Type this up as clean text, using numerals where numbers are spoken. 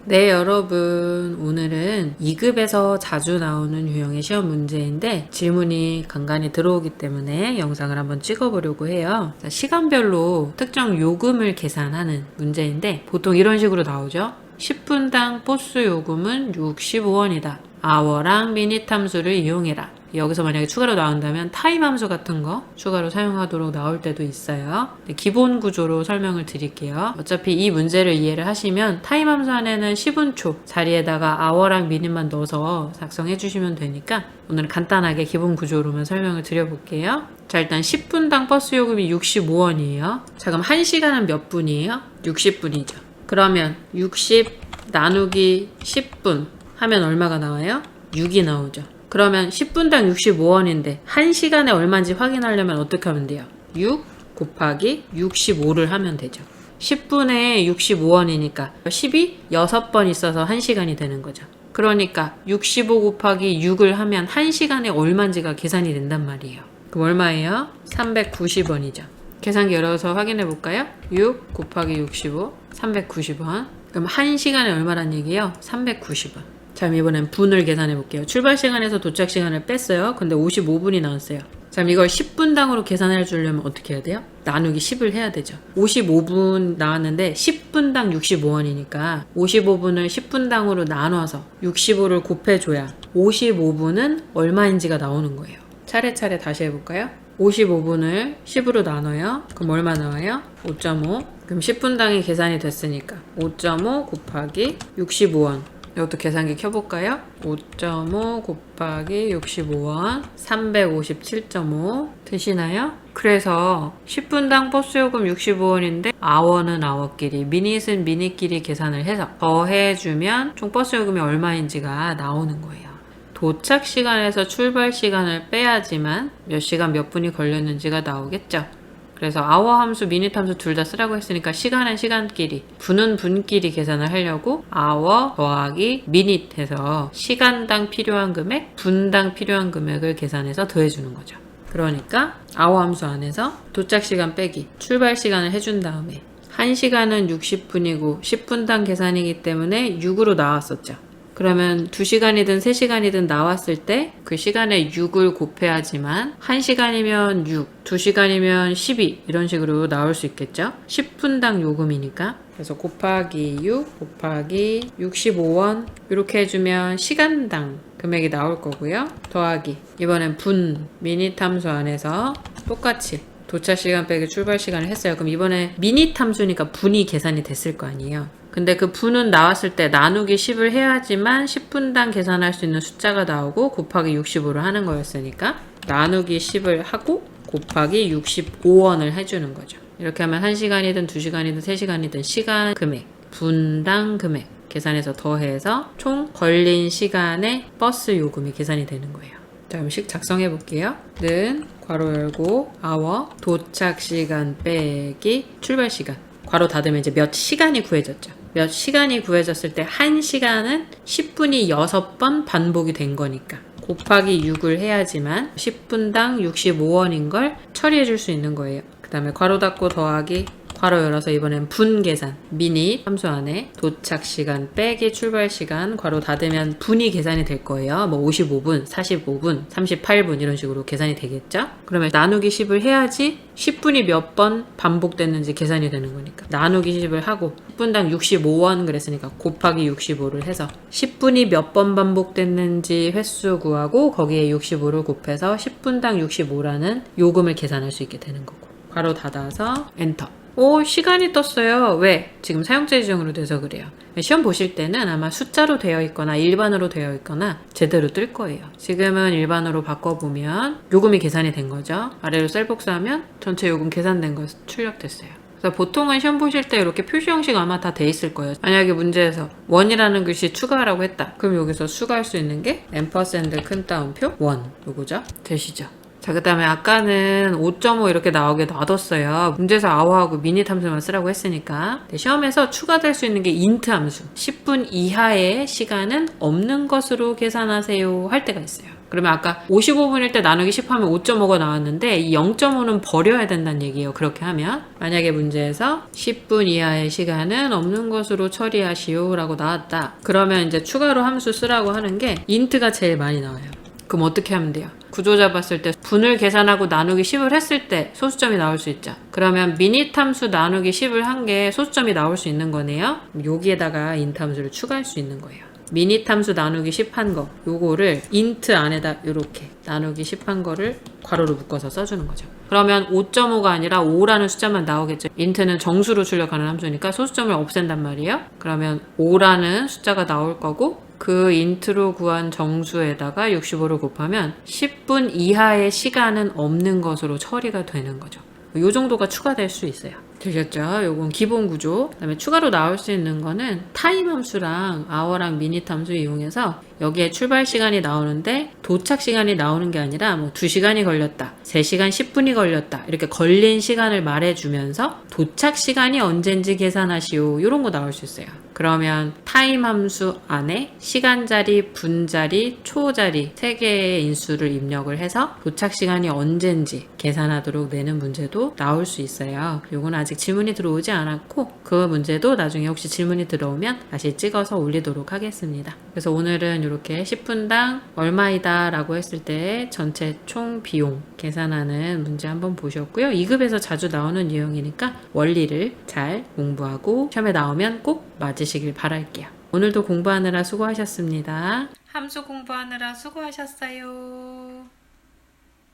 네, 여러분. 오늘은 2급에서 자주 나오는 유형의 시험 문제인데 질문이 간간히 들어오기 때문에 영상을 한번 찍어보려고 해요. 시간별로 특정 요금을 계산하는 문제인데 보통 이런 식으로 나오죠. 10분당 버스 요금은 65원이다. 아워랑 미닛 함수를 이용해라. 여기서 만약에 추가로 나온다면 타임 함수 같은 거 추가로 사용하도록 나올 때도 있어요. 기본 구조로 설명을 드릴게요. 어차피 이 문제를 이해를 하시면 타임 함수 안에는 10분초 자리에다가 hour랑 minute만 넣어서 작성해 주시면 되니까 오늘 간단하게 기본 구조로만 설명을 드려볼게요. 자, 일단 10분당 버스 요금이 65원이에요. 자, 그럼 1시간은 몇 분이에요? 60분이죠. 그러면 60 나누기 10분 하면 얼마가 나와요? 6이 나오죠. 그러면 10분당 65원인데 1시간에 얼마인지 확인하려면 어떻게 하면 돼요? 6 곱하기 65를 하면 되죠. 10분에 65원이니까 10이 6번 있어서 1시간이 되는 거죠. 그러니까 65 곱하기 6을 하면 1시간에 얼마인지가 계산이 된단 말이에요. 그럼 얼마예요? 390원이죠. 계산기 열어서 확인해 볼까요? 6 곱하기 65 390원. 그럼 1시간에 얼마란 얘기예요? 390원. 자, 그럼 이번엔 분을 계산해 볼게요. 출발 시간에서 도착 시간을 뺐어요. 근데 55분이 나왔어요. 자, 그럼 이걸 10분당으로 계산해 주려면 어떻게 해야 돼요? 나누기 10을 해야 되죠. 55분 나왔는데 10분당 65원이니까 55분을 10분당으로 나눠서 65를 곱해줘야 55분은 얼마인지가 나오는 거예요. 차례차례 다시 해볼까요? 55분을 10으로 나눠요. 그럼 얼마 나와요? 5.5. 그럼 10분당이 계산이 됐으니까 5.5 곱하기 65원. 이것도 계산기 켜볼까요? 5.5 곱하기 65원 357.5 되시나요? 그래서 10분당 버스 요금 65원인데 아워는 아워끼리 미닛은 미닛끼리 계산을 해서 더해주면 총 버스 요금이 얼마인지가 나오는 거예요. 도착 시간에서 출발 시간을 빼야지만 몇 시간 몇 분이 걸렸는지가 나오겠죠. 그래서 hour 함수, minute 함수 둘 다 쓰라고 했으니까 시간은 시간끼리, 분은 분끼리 계산을 하려고 hour 더하기 minute 해서 시간당 필요한 금액, 분당 필요한 금액을 계산해서 더해주는 거죠. 그러니까 hour 함수 안에서 도착 시간 빼기, 출발 시간을 해준 다음에 1시간은 60분이고 10분당 계산이기 때문에 6으로 나왔었죠. 그러면 2시간이든 3시간이든 나왔을 때 그 시간에 6을 곱해야지만 1시간이면 6, 2시간이면 12 이런 식으로 나올 수 있겠죠. 10분당 요금이니까. 그래서 곱하기 6 곱하기 65원 이렇게 해주면 시간당 금액이 나올 거고요. 더하기 이번엔 분, 미닛 함수 안에서 똑같이 도착 시간 빼기 출발 시간을 했어요. 그럼 이번에 미닛 함수니까 분이 계산이 됐을 거 아니에요. 근데 그 분은 나왔을 때 나누기 10을 해야지만 10분당 계산할 수 있는 숫자가 나오고 곱하기 65를 하는 거였으니까 나누기 10을 하고 곱하기 65원을 해주는 거죠. 이렇게 하면 1시간이든 2시간이든 3시간이든 시간 금액, 분당 금액 계산해서 더해서 총 걸린 시간의 버스 요금이 계산이 되는 거예요. 자, 그럼 식 작성해 볼게요. 는 괄호 열고 hour 도착 시간 빼기 출발 시간 괄호 닫으면 이제 몇 시간이 구해졌죠. 몇 시간이 구해졌을 때 1시간은 10분이 6번 반복이 된 거니까 곱하기 6을 해야지만 10분당 65원인 걸 처리해 줄 수 있는 거예요. 그 다음에 괄호 닫고 더하기 괄호 열어서 이번엔 분 계산 미닛 함수 안에 도착 시간 빼기 출발 시간 괄호 닫으면 분이 계산이 될 거예요. 뭐 55분, 45분, 38분 이런 식으로 계산이 되겠죠. 그러면 나누기 10을 해야지 10분이 몇 번 반복됐는지 계산이 되는 거니까 나누기 10을 하고 10분당 65원 그랬으니까 곱하기 65를 해서 10분이 몇 번 반복됐는지 횟수 구하고 거기에 65를 곱해서 10분당 65라는 요금을 계산할 수 있게 되는 거고 괄호 닫아서 엔터. 오, 시간이 떴어요. 왜? 지금 사용자 지정으로 돼서 그래요. 시험 보실 때는 아마 숫자로 되어 있거나 일반으로 되어 있거나 제대로 뜰 거예요. 지금은 일반으로 바꿔보면 요금이 계산이 된 거죠. 아래로 셀 복사하면 전체 요금 계산된 거 출력됐어요. 그래서 보통은 시험 보실 때 이렇게 표시 형식 아마 다 돼 있을 거예요. 만약에 문제에서 1이라는 글씨 추가하라고 했다. 그럼 여기서 추가할 수 있는 게 앰퍼샌드 큰 따옴표 1 요거죠. 되시죠? 자, 그 다음에 아까는 5.5 이렇게 나오게 놔뒀어요. 문제에서 hour하고 minute 함수만 쓰라고 했으니까. 시험에서 추가될 수 있는 게 int 함수. 10분 이하의 시간은 없는 것으로 계산하세요 할 때가 있어요. 그러면 아까 55분일 때 나누기 10 하면 5.5가 나왔는데 이 0.5는 버려야 된다는 얘기예요. 그렇게 하면 만약에 문제에서 10분 이하의 시간은 없는 것으로 처리하시오 라고 나왔다. 그러면 이제 추가로 함수 쓰라고 하는 게 int가 제일 많이 나와요. 그럼 어떻게 하면 돼요? 구조 잡았을 때 분을 계산하고 나누기 10을 했을 때 소수점이 나올 수 있죠. 그러면 미닛 함수 나누기 10을 한 게 소수점이 나올 수 있는 거네요. 여기에다가 int 함수를 추가할 수 있는 거예요. 미닛 함수 나누기 10 한 거, 요거를 int 안에다 이렇게 나누기 10 한 거를 괄호로 묶어서 써주는 거죠. 그러면 5.5가 아니라 5라는 숫자만 나오겠죠. int는 정수로 출력하는 함수니까 소수점을 없앤단 말이에요. 그러면 5라는 숫자가 나올 거고 그 int로 구한 정수에다가 65를 곱하면 10분 이하의 시간은 없는 것으로 처리가 되는 거죠. 이 정도가 추가될 수 있어요. 되셨죠? 요건 기본 구조. 그다음에 추가로 나올 수 있는 거는 타임 함수랑 hour랑 minute 함수 이용해서 여기에 출발 시간이 나오는데 도착 시간이 나오는 게 아니라 뭐 2시간이 걸렸다, 3시간 10분이 걸렸다 이렇게 걸린 시간을 말해주면서 도착 시간이 언젠지 계산하시오 이런 거 나올 수 있어요. 그러면 타임 함수 안에 시간자리, 분자리, 초자리 3개의 인수를 입력을 해서 도착 시간이 언젠지 계산하도록 내는 문제도 나올 수 있어요. 요건 아직 질문이 들어오지 않았고 그 문제도 나중에 혹시 질문이 들어오면 다시 찍어서 올리도록 하겠습니다. 그래서 오늘은 이렇게 10분당 얼마이다 라고 했을 때 전체 총 비용 계산하는 문제 한번 보셨고요. 2급에서 자주 나오는 유형이니까 원리를 잘 공부하고 시험에 나오면 꼭 맞으시길 바랄게요. 오늘도 공부하느라 수고하셨습니다. 함수 공부하느라 수고하셨어요.